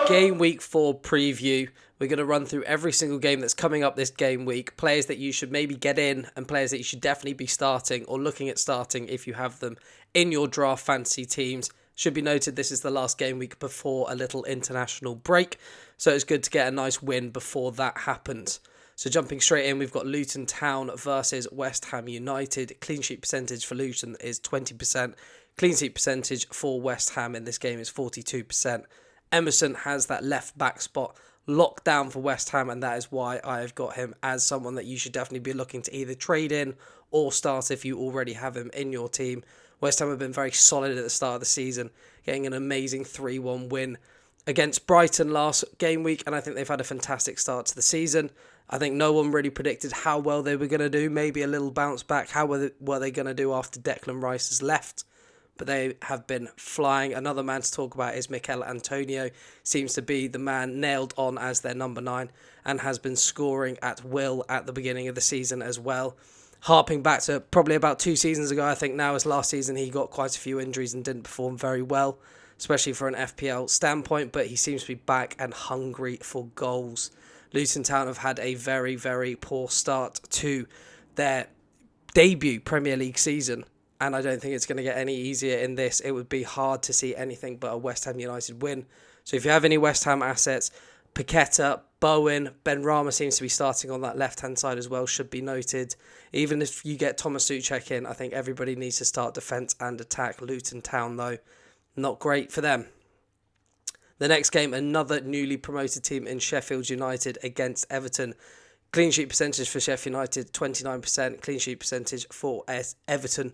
Game week 4 preview. We're going to run through every single game that's coming up this game week, players that you should maybe get in and players that you should definitely be starting or looking at starting if you have them in your draft fantasy teams. Should be noted this is the last game week before a little international break, so it's good to get a nice win before that happens. So jumping straight in, we've got Luton Town versus West Ham United. Clean sheet percentage for Luton is 20%. Clean sheet percentage for West Ham in this game is 42%. Emerson has that left back spot locked down for West Ham, and that is why I have got him as someone that you should definitely be looking to either trade in or start if you already have him in your team. West Ham have been very solid at the start of the season, getting an amazing 3-1 win against Brighton last game week, and I think they've had a fantastic start to the season. I think no one really predicted how well they were going to do, maybe a little bounce back. How were they going to do after Declan Rice has left? But they have been flying. Another man to talk about is Mikel Antonio. Seems to be the man nailed on as their number 9 and has been scoring at will at the beginning of the season as well. Harping back to probably about 2 seasons ago, I think now as last season, he got quite a few injuries and didn't perform very well, especially for an FPL standpoint, but he seems to be back and hungry for goals. Luton Town have had a very, very poor start to their debut Premier League season, and I don't think it's going to get any easier in this. It would be hard to see anything but a West Ham United win. So if you have any West Ham assets, Paqueta, Bowen, Benrahma seems to be starting on that left-hand side as well, should be noted. Even if you get Thomas Souček in, I think everybody needs to start defence and attack. Luton Town, though, not great for them. The next game, another newly promoted team in Sheffield United against Everton. Clean sheet percentage for Sheffield United, 29%. Clean sheet percentage for Everton,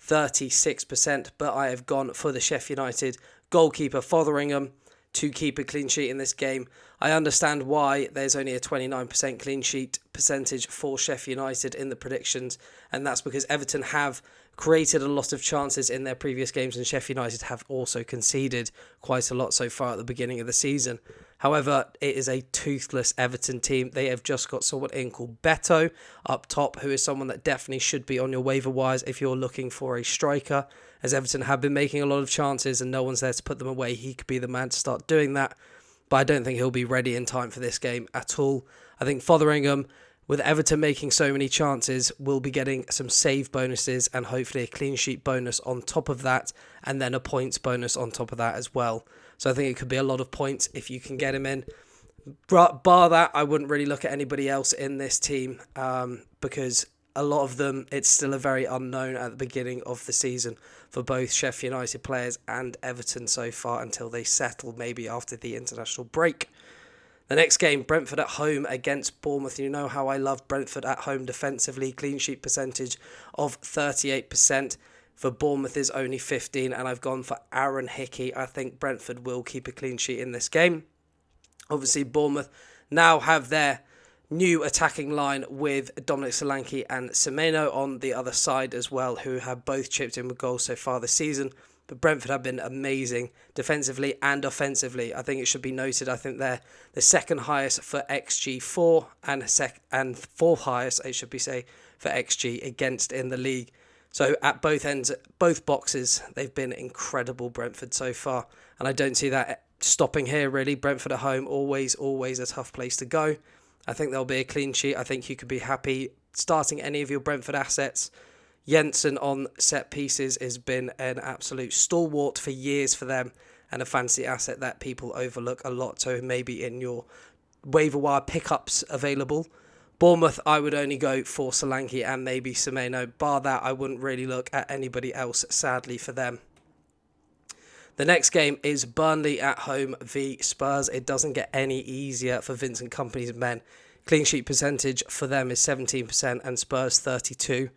36%, but I have gone for the Sheffield United goalkeeper Fotheringham to keep a clean sheet in this game. I understand why there's only a 29% clean sheet percentage for Sheffield United in the predictions, and that's because Everton have created a lot of chances in their previous games, and Sheffield United have also conceded quite a lot so far at the beginning of the season. However, it is a toothless Everton team. They have just got someone in called Beto up top, who is someone that definitely should be on your waiver wires if you're looking for a striker, as Everton have been making a lot of chances and no one's there to put them away. He could be the man to start doing that, but I don't think he'll be ready in time for this game at all. I think Fotheringham, with Everton making so many chances, will be getting some save bonuses and hopefully a clean sheet bonus on top of that, and then a points bonus on top of that as well. So I think it could be a lot of points if you can get him in. Bar that, I wouldn't really look at anybody else in this team because a lot of them, it's still a very unknown at the beginning of the season for both Sheffield United players and Everton so far until they settle maybe after the international break. The next game, Brentford at home against Bournemouth. You know how I love Brentford at home defensively. Clean sheet percentage of 38%. For Bournemouth is only 15, and I've gone for Aaron Hickey. I think Brentford will keep a clean sheet in this game. Obviously, Bournemouth now have their new attacking line with Dominic Solanke and Semenyo on the other side as well, who have both chipped in with goals so far this season. But Brentford have been amazing defensively and offensively. I think it should be noted, I think they're the second highest for XG4 and fourth highest, I should be say, for XG against in the league. So at both ends, both boxes, they've been incredible, Brentford, so far. And I don't see that stopping here, really. Brentford at home, always a tough place to go. I think there'll be a clean sheet. I think you could be happy starting any of your Brentford assets. Jensen on set pieces has been an absolute stalwart for years for them and a fancy asset that people overlook a lot. So maybe in your waiver wire pickups available. Bournemouth, I would only go for Solanke and maybe Semenyo. Bar that, I wouldn't really look at anybody else, sadly, for them. The next game is Burnley at home v Spurs. It doesn't get any easier for Vincent Kompany's men. Clean sheet percentage for them is 17% and Spurs 32%.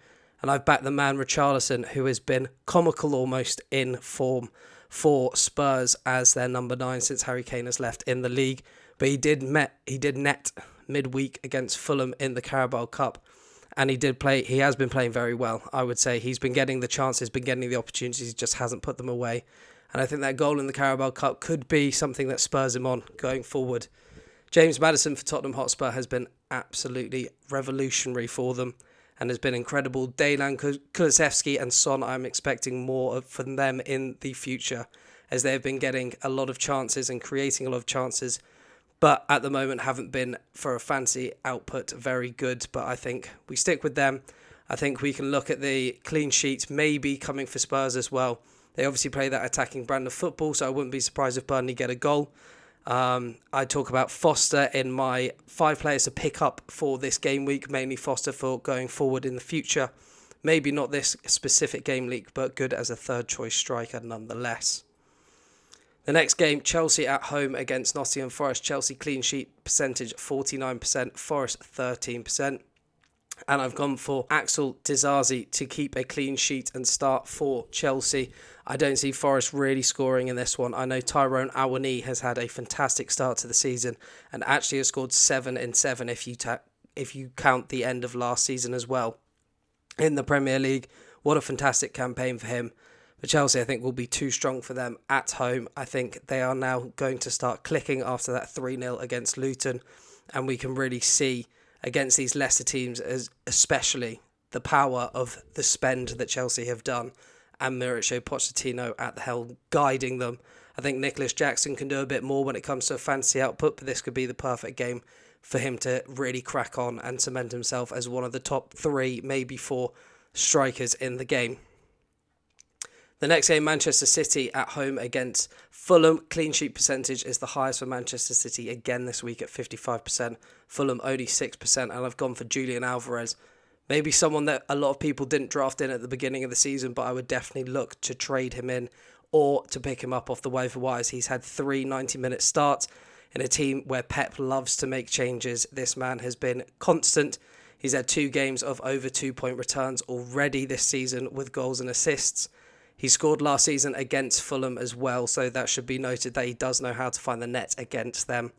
And I've backed the man Richarlison, who has been comical almost in form for Spurs as their number 9 since Harry Kane has left in the league. But he did net midweek against Fulham in the Carabao Cup, and he has been playing very well. I would say he's been getting the chances, been getting the opportunities, just hasn't put them away. And I think that goal in the Carabao Cup could be something that spurs him on going forward. James Maddison for Tottenham Hotspur has been absolutely revolutionary for them and has been incredible. Dejan Kulusevski and Son, I'm expecting more from them in the future. as they've been getting a lot of chances and creating a lot of chances, but at the moment haven't been, for a fancy output, very good. But I think we stick with them. I think we can look at the clean sheet maybe coming for Spurs as well. They obviously play that attacking brand of football, so I wouldn't be surprised if Burnley get a goal. I talk about Foster in my 5 players to pick up for this game week, mainly Foster for going forward in the future. Maybe not this specific game week, but good as a third choice striker nonetheless. The next game, Chelsea at home against Nottingham Forest. Chelsea clean sheet percentage 49%, Forest 13%. And I've gone for Axel Disasi to keep a clean sheet and start for Chelsea. I don't see Forest really scoring in this one. I know Tyrone Awoniyi has had a fantastic start to the season and actually has scored 7 in 7 if you count the end of last season as well. In the Premier League, what a fantastic campaign for him. But Chelsea, I think, will be too strong for them at home. I think they are now going to start clicking after that 3-0 against Luton. And we can really see against these lesser teams, as especially the power of the spend that Chelsea have done and Mauricio Pochettino at the helm guiding them. I think Nicholas Jackson can do a bit more when it comes to a fantasy output, but this could be the perfect game for him to really crack on and cement himself as one of the top 3, maybe 4 strikers in the game. The next game, Manchester City at home against Fulham. Clean sheet percentage is the highest for Manchester City again this week at 55%. Fulham only 6%, and I've gone for Julian Alvarez. Maybe someone that a lot of people didn't draft in at the beginning of the season, but I would definitely look to trade him in or to pick him up off the waiver wires. He's had 3 90-minute starts in a team where Pep loves to make changes. This man has been constant. He's had 2 games of over 2-point returns already this season with goals and assists. He scored last season against Fulham as well, so that should be noted that he does know how to find the net against them.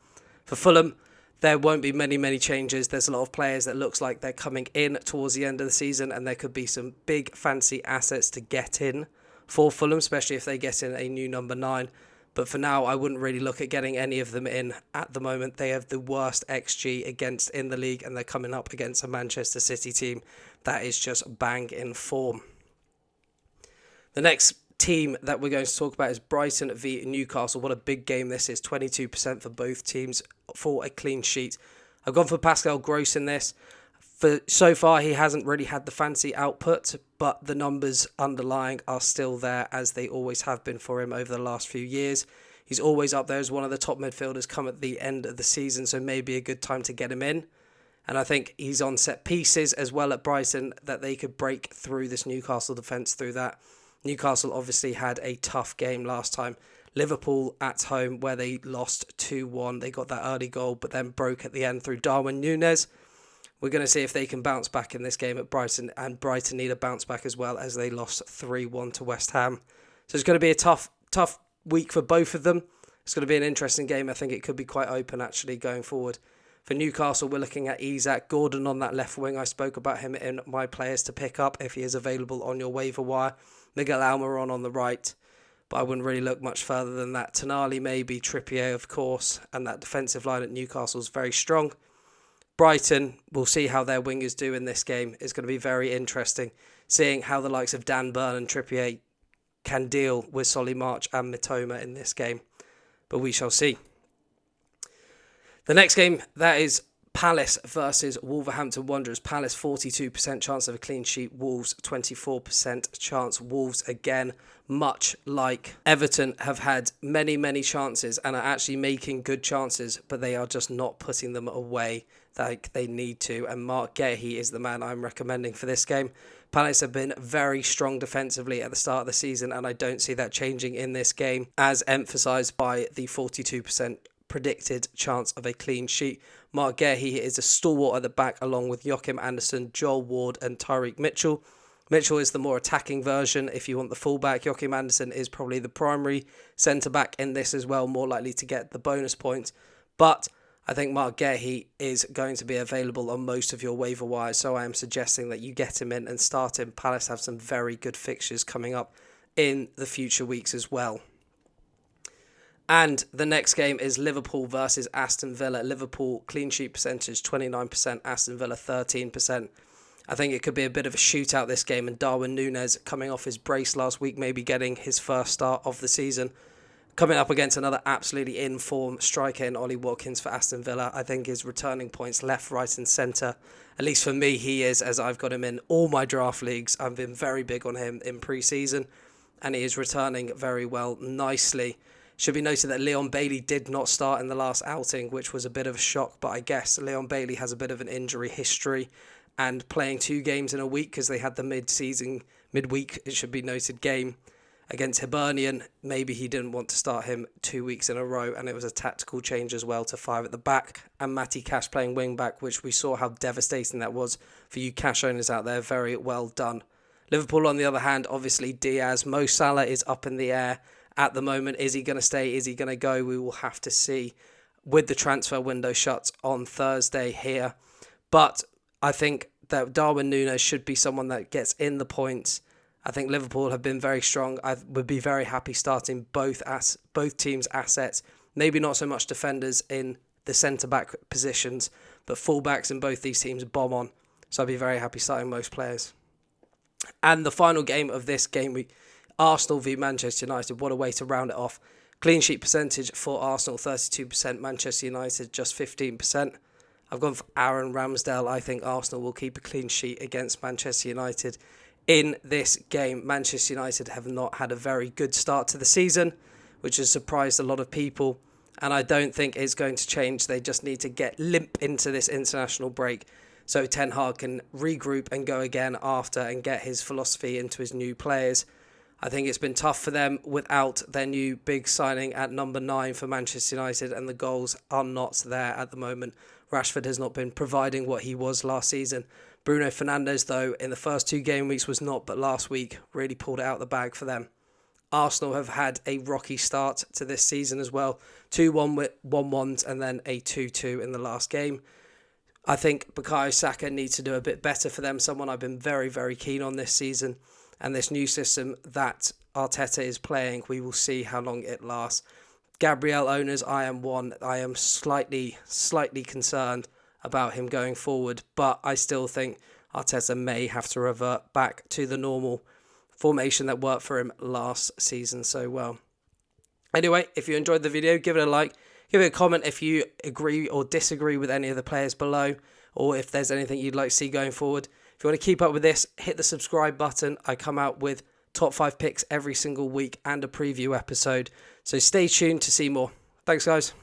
For Fulham, there won't be many changes. There's a lot of players that looks like they're coming in towards the end of the season, and there could be some big fancy assets to get in for Fulham, especially if they get in a new number 9. But for now, I wouldn't really look at getting any of them in at the moment. They have the worst XG against in the league, and they're coming up against a Manchester City team that is just bang in form. The next team that we're going to talk about is Brighton v Newcastle. What a big game this is. 22% for both teams for a clean sheet. I've gone for Pascal Gross in this. So far, he hasn't really had the fancy output, but the numbers underlying are still there, as they always have been for him over the last few years. He's always up there as one of the top midfielders come at the end of the season, so maybe a good time to get him in. And I think he's on set pieces as well at Brighton, that they could break through this Newcastle defence through that. Newcastle obviously had a tough game last time. Liverpool at home, where they lost 2-1. They got that early goal, but then broke at the end through Darwin Núñez. We're going to see if they can bounce back in this game at Brighton, and Brighton need a bounce back as well, as they lost 3-1 to West Ham. So it's going to be a tough week for both of them. It's going to be an interesting game. I think it could be quite open actually going forward. For Newcastle, we're looking at Isaac Gordon on that left wing. I spoke about him in my players to pick up if he is available on your waiver wire. Miguel Almiron on the right, but I wouldn't really look much further than that. Tonali maybe, Trippier of course, and that defensive line at Newcastle is very strong. Brighton, we'll see how their wingers do in this game. It's going to be very interesting, seeing how the likes of Dan Burn and Trippier can deal with Solly March and Mitoma in this game, but we shall see. The next game, that is Palace versus Wolverhampton Wanderers. Palace 42% chance of a clean sheet. Wolves 24% chance. Wolves again, much like Everton, have had many chances and are actually making good chances, but they are just not putting them away like they need to. And Mark Guehi is the man I'm recommending for this game. Palace have been very strong defensively at the start of the season, and I don't see that changing in this game, as emphasised by the 42% predicted chance of a clean sheet. Mark Guehi is a stalwart at the back, along with Joachim Anderson, Joel Ward and Tyreek Mitchell. Mitchell is the more attacking version if you want the fullback. Joachim Anderson is probably the primary centre-back in this as well, more likely to get the bonus points. But I think Mark Guehi is going to be available on most of your waiver wires, so I am suggesting that you get him in and start him. Palace have some very good fixtures coming up in the future weeks as well. And the next game is Liverpool versus Aston Villa. Liverpool clean sheet percentage 29%, Aston Villa 13%. I think it could be a bit of a shootout this game, and Darwin Núñez, coming off his brace last week, maybe getting his first start of the season. coming up against another absolutely in-form striker in Ollie Watkins for Aston Villa. I think his returning points left, right and centre. At least for me, he is, as I've got him in all my draft leagues. I've been very big on him in pre-season, and he is returning very well, nicely. Should be noted that Leon Bailey did not start in the last outing, which was a bit of a shock, but I guess Leon Bailey has a bit of an injury history, and playing 2 games in a week because they had the midweek, it should be noted, game against Hibernian. Maybe he didn't want to start him 2 weeks in a row, and it was a tactical change as well to 5 at the back, and Matty Cash playing wing back, which we saw how devastating that was for you Cash owners out there. Very well done. Liverpool, on the other hand, obviously Diaz. Mo Salah is up in the air at the moment. Is he going to stay? Is he going to go? We will have to see with the transfer window shut on Thursday here. But I think that Darwin Núñez should be someone that gets in the points. I think Liverpool have been very strong. I would be very happy starting both teams' assets. Maybe not so much defenders in the centre-back positions, but full-backs in both these teams bomb on. So I'd be very happy starting most players. And the final game of this game week, Arsenal v Manchester United. What a way to round it off. Clean sheet percentage for Arsenal, 32%. Manchester United, just 15%. I've gone for Aaron Ramsdale. I think Arsenal will keep a clean sheet against Manchester United in this game. Manchester United have not had a very good start to the season, which has surprised a lot of people, and I don't think it's going to change. They just need to get limp into this international break so Ten Hag can regroup and go again after and get his philosophy into his new players. I think it's been tough for them without their new big signing at number 9 for Manchester United, and the goals are not there at the moment. Rashford has not been providing what he was last season. Bruno Fernandes, though, in the first 2 game weeks was not, but last week really pulled it out the bag for them. Arsenal have had a rocky start to this season as well. 2-1 1-1s and then a 2-2 in the last game. I think Bukayo Saka needs to do a bit better for them. Someone I've been very, very keen on this season. And this new system that Arteta is playing, we will see how long it lasts. Gabriel owners, I am slightly concerned about him going forward, but I still think Arteta may have to revert back to the normal formation that worked for him last season so well. Anyway, if you enjoyed the video, give it a like, give it a comment if you agree or disagree with any of the players below, or if there's anything you'd like to see going forward. If you want to keep up with this, hit the subscribe button. I come out with top 5 picks every single week and a preview episode, so stay tuned to see more. Thanks, guys.